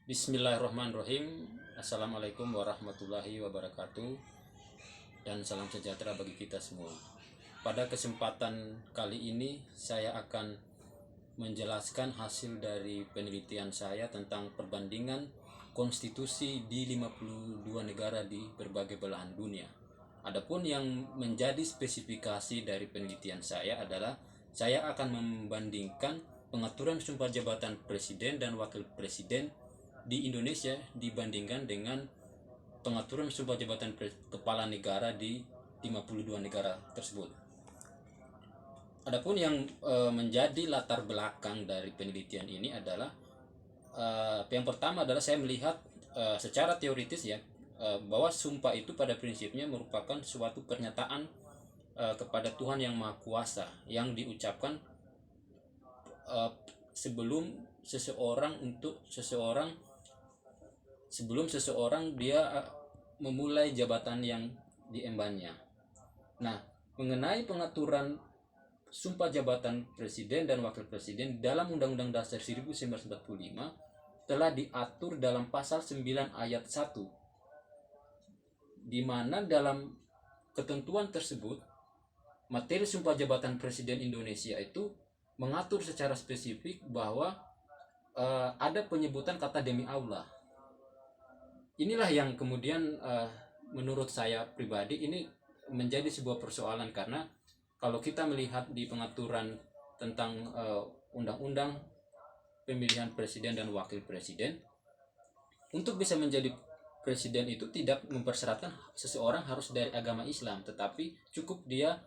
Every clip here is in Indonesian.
Bismillahirrahmanirrahim. Assalamualaikum warahmatullahi wabarakatuh. Dan salam sejahtera bagi kita semua. Pada kesempatan kali ini saya akan menjelaskan hasil dari penelitian saya tentang perbandingan konstitusi di 52 negara di berbagai belahan dunia. Adapun yang menjadi spesifikasi dari penelitian saya adalah saya akan membandingkan pengaturan sumpah jabatan presiden dan wakil presiden di Indonesia dibandingkan dengan pengaturan sumpah jabatan kepala negara di 52 negara tersebut. Adapun yang menjadi latar belakang dari penelitian ini adalah yang pertama adalah saya melihat secara teoritis ya bahwa sumpah itu pada prinsipnya merupakan suatu pernyataan kepada Tuhan yang Maha Kuasa yang diucapkan sebelum seseorang dia memulai jabatan yang diembannya. Nah, mengenai pengaturan sumpah jabatan presiden dan wakil presiden dalam Undang-Undang Dasar 1945 telah diatur dalam pasal 9 ayat 1, di mana dalam ketentuan tersebut materi sumpah jabatan presiden Indonesia itu mengatur secara spesifik bahwa ada penyebutan kata demi Allah. Inilah yang kemudian menurut saya pribadi ini menjadi sebuah persoalan, karena kalau kita melihat di pengaturan tentang undang-undang pemilihan presiden dan wakil presiden, untuk bisa menjadi presiden itu tidak mempersyaratkan seseorang harus dari agama Islam, tetapi cukup dia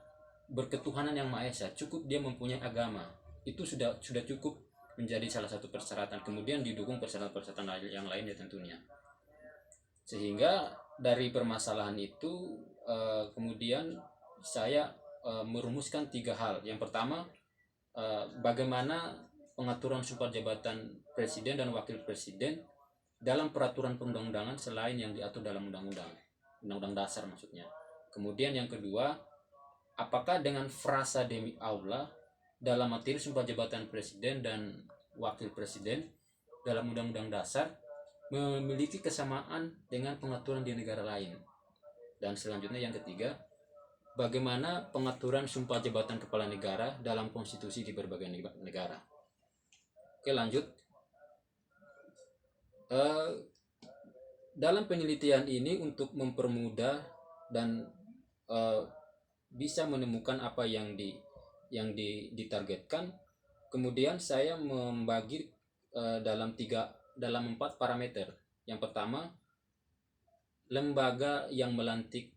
berketuhanan yang Maha Esa, cukup dia mempunyai agama, itu sudah cukup menjadi salah satu persyaratan. Kemudian didukung persyaratan-persyaratan yang lainnya tentunya. Sehingga dari permasalahan itu kemudian saya merumuskan 3 hal. Yang pertama, bagaimana pengaturan sumpah jabatan presiden dan wakil presiden dalam peraturan perundang-undangan selain yang diatur dalam undang-undang dasar maksudnya. Kemudian yang kedua, apakah dengan frasa demi Allah dalam materi sumpah jabatan presiden dan wakil presiden dalam undang-undang dasar memiliki kesamaan dengan pengaturan di negara lain. Dan selanjutnya yang ketiga, bagaimana pengaturan sumpah jabatan kepala negara dalam konstitusi di berbagai negara. Oke, lanjut. Dalam penelitian ini untuk mempermudah dan bisa menemukan apa yang ditargetkan, kemudian saya membagi dalam 4 parameter. Yang pertama, lembaga yang melantik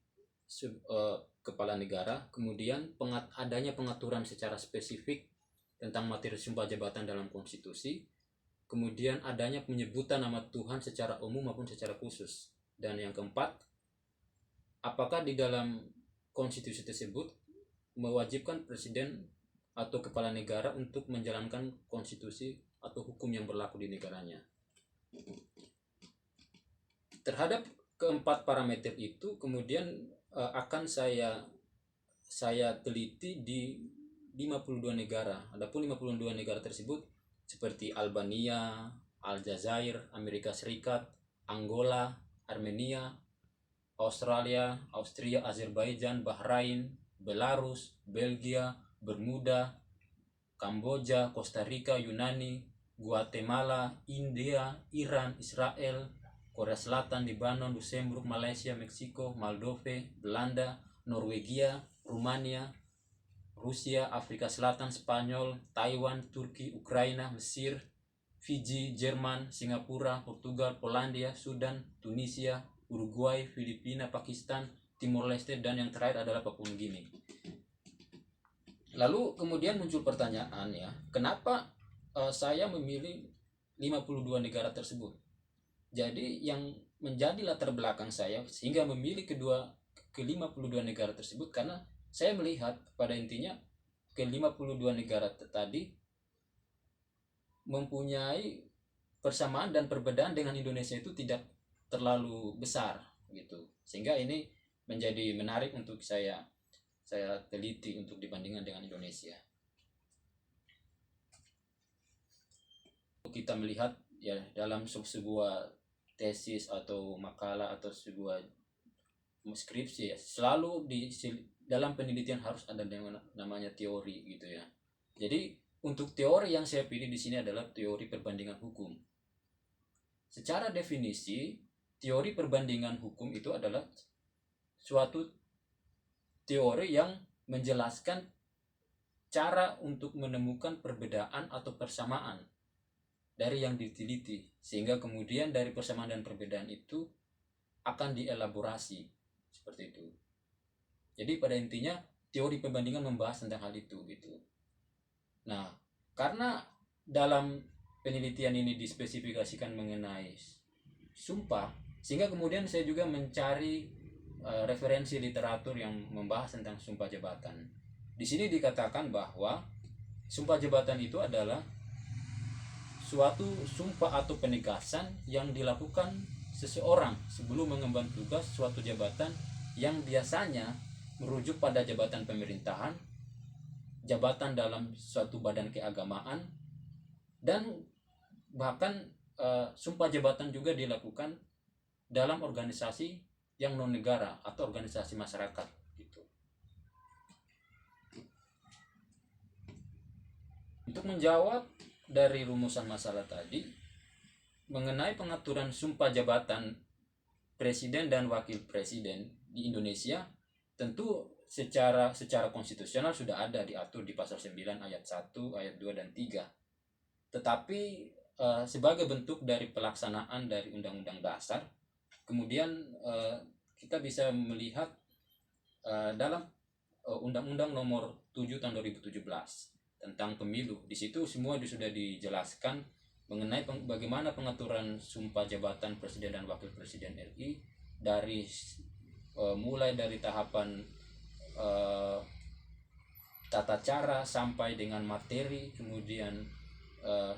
kepala negara, kemudian adanya pengaturan secara spesifik tentang materi sumpah jabatan dalam konstitusi, kemudian adanya penyebutan nama Tuhan secara umum maupun secara khusus, dan yang keempat, apakah di dalam konstitusi tersebut mewajibkan presiden atau kepala negara untuk menjalankan konstitusi atau hukum yang berlaku di negaranya. Terhadap keempat parameter itu kemudian akan saya teliti di 52 negara. Adapun 52 negara tersebut seperti Albania, Aljazair, Amerika Serikat, Angola, Armenia, Australia, Austria, Azerbaijan, Bahrain, Belarus, Belgia, Bermuda, Kamboja, Costa Rica, Yunani, Guatemala, India, Iran, Israel, Korea Selatan, Lebanon, Luxembourg, Malaysia, Meksiko, Moldova, Belanda, Norwegia, Rumania, Rusia, Afrika Selatan, Spanyol, Taiwan, Turki, Ukraina, Mesir, Fiji, Jerman, Singapura, Portugal, Polandia, Sudan, Tunisia, Uruguay, Filipina, Pakistan, Timor Leste, dan yang terakhir adalah Papua Nugini. Lalu kemudian muncul pertanyaan ya, kenapa saya memilih 52 negara tersebut? Jadi yang menjadi latar belakang saya sehingga memilih ke 52 negara tersebut, karena saya melihat pada intinya ke 52 negara tadi mempunyai persamaan dan perbedaan dengan Indonesia itu tidak terlalu besar gitu. Sehingga ini menjadi menarik untuk saya teliti untuk dibandingkan dengan Indonesia. Kita melihat ya dalam sebuah tesis atau makalah atau sebuah skripsi ya, selalu dalam penelitian harus ada yang namanya teori gitu ya. Jadi untuk teori yang saya pilih di sini adalah teori perbandingan hukum. Secara definisi, teori perbandingan hukum itu adalah suatu teori yang menjelaskan cara untuk menemukan perbedaan atau persamaan dari yang diteliti, sehingga kemudian dari persamaan dan perbedaan itu akan dielaborasi seperti itu. Jadi pada intinya teori perbandingan membahas tentang hal itu gitu. Nah, karena dalam penelitian ini dispesifikasikan mengenai sumpah, sehingga kemudian saya juga mencari referensi literatur yang membahas tentang sumpah jabatan. Di sini dikatakan bahwa sumpah jabatan itu adalah suatu sumpah atau penegasan yang dilakukan seseorang sebelum mengemban tugas suatu jabatan yang biasanya merujuk pada jabatan pemerintahan, jabatan dalam suatu badan keagamaan, dan bahkan sumpah jabatan juga dilakukan dalam organisasi yang non negara atau organisasi masyarakat gitu. Untuk menjawab dari rumusan masalah tadi mengenai pengaturan sumpah jabatan presiden dan wakil presiden di Indonesia, tentu secara konstitusional sudah ada diatur di pasal 9 ayat 1, ayat 2 dan 3. Tetapi sebagai bentuk dari pelaksanaan dari Undang-Undang Dasar, kemudian kita bisa melihat dalam Undang-Undang Nomor 7 tahun 2017 tentang pemilu. Di situ semua sudah dijelaskan mengenai bagaimana pengaturan sumpah jabatan presiden dan wakil presiden RI dari mulai dari tahapan tata cara sampai dengan materi, kemudian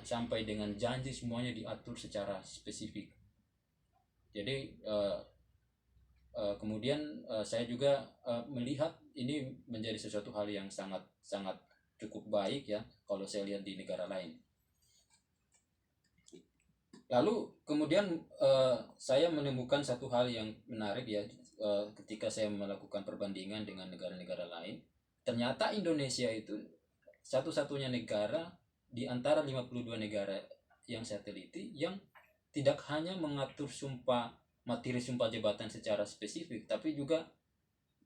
sampai dengan janji, semuanya diatur secara spesifik. Jadi kemudian saya juga melihat ini menjadi sesuatu hal yang sangat cukup baik ya kalau saya lihat di negara lain. Lalu kemudian saya menemukan satu hal yang menarik ya ketika saya melakukan perbandingan dengan negara-negara lain. Ternyata Indonesia itu satu-satunya negara di antara 52 negara yang saya teliti yang tidak hanya mengatur materi sumpah jabatan secara spesifik, tapi juga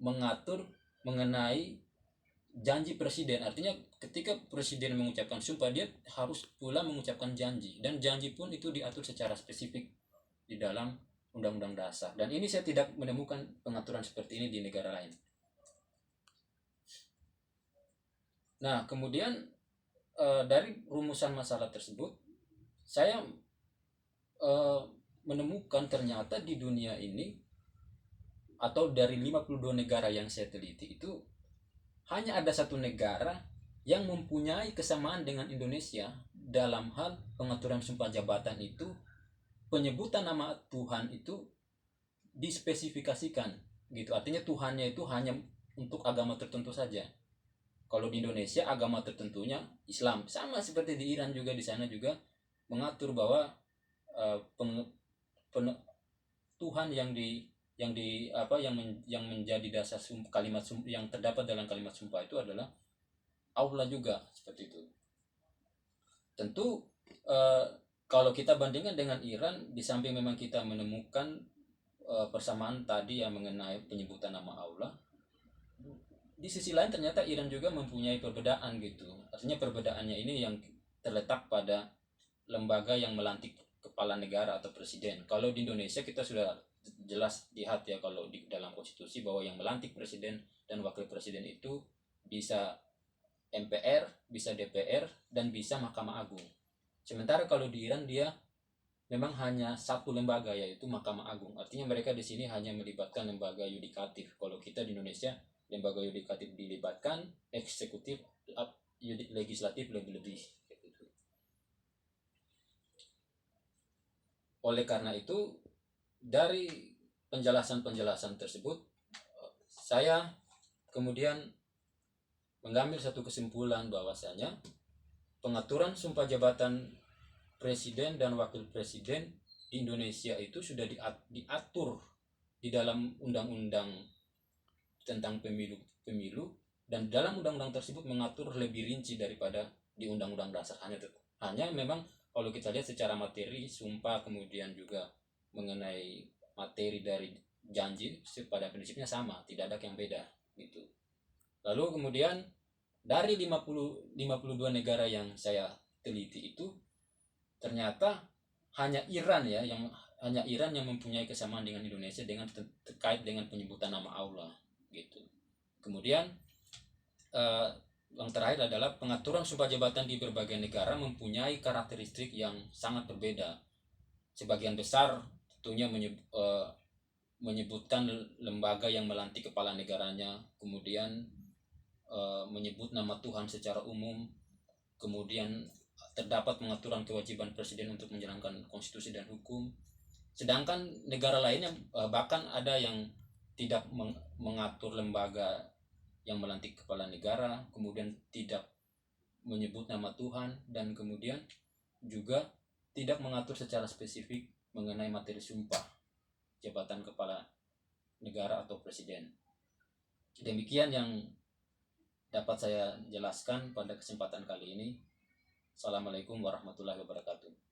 mengatur mengenai janji presiden. Artinya ketika presiden mengucapkan sumpah, dia harus pula mengucapkan janji, dan janji pun itu diatur secara spesifik di dalam Undang-Undang Dasar. Dan ini saya tidak menemukan pengaturan seperti ini di negara lain. Nah, kemudian dari rumusan masalah tersebut saya menemukan ternyata di dunia ini atau dari 52 negara yang saya teliti itu hanya ada satu negara yang mempunyai kesamaan dengan Indonesia dalam hal pengaturan sumpah jabatan itu. Penyebutan nama Tuhan itu dispesifikasikan gitu. Artinya Tuhannya itu hanya untuk agama tertentu saja. Kalau di Indonesia agama tertentunya Islam, sama seperti di Iran juga, di sana juga mengatur bahwa Tuhan yang menjadi dasar kalimat yang terdapat dalam kalimat sumpah itu adalah Allah juga, seperti itu. Tentu kalau kita bandingkan dengan Iran, di samping memang kita menemukan persamaan tadi yang mengenai penyebutan nama Allah, di sisi lain ternyata Iran juga mempunyai perbedaan gitu. Artinya perbedaannya ini yang terletak pada lembaga yang melantik kepala negara atau presiden. Kalau di Indonesia kita sudah jelas lihat ya, kalau di dalam konstitusi bahwa yang melantik presiden dan wakil presiden itu bisa MPR, bisa DPR, dan bisa Mahkamah Agung. Sementara kalau di Iran dia memang hanya satu lembaga, yaitu Mahkamah Agung. Artinya mereka di sini hanya melibatkan lembaga yudikatif. Kalau kita di Indonesia lembaga yudikatif dilibatkan, eksekutif, legislatif lebih-lebih. Oleh karena itu, dari penjelasan-penjelasan tersebut, saya kemudian mengambil satu kesimpulan bahwasanya pengaturan sumpah jabatan presiden dan wakil presiden di Indonesia itu sudah diatur di dalam undang-undang tentang pemilu, dan dalam undang-undang tersebut mengatur lebih rinci daripada di undang-undang dasar. Hanya memang kalau kita lihat secara materi sumpah, kemudian juga mengenai materi dari janji, pada prinsipnya sama, tidak ada yang beda gitu. Lalu kemudian dari 52 negara yang saya teliti itu, ternyata hanya Iran yang mempunyai kesamaan dengan Indonesia terkait dengan penyebutan nama Allah gitu. Kemudian yang terakhir adalah pengaturan sumpah jabatan di berbagai negara mempunyai karakteristik yang sangat berbeda. Sebagian besar tentunya menyebutkan lembaga yang melantik kepala negaranya, kemudian menyebut nama Tuhan secara umum, kemudian terdapat pengaturan kewajiban presiden untuk menjalankan konstitusi dan hukum. Sedangkan negara lainnya bahkan ada yang tidak mengatur lembaga yang melantik kepala negara, kemudian tidak menyebut nama Tuhan, dan kemudian juga tidak mengatur secara spesifik mengenai materi sumpah jabatan kepala negara atau presiden. Demikian yang dapat saya jelaskan pada kesempatan kali ini. Assalamualaikum warahmatullahi wabarakatuh.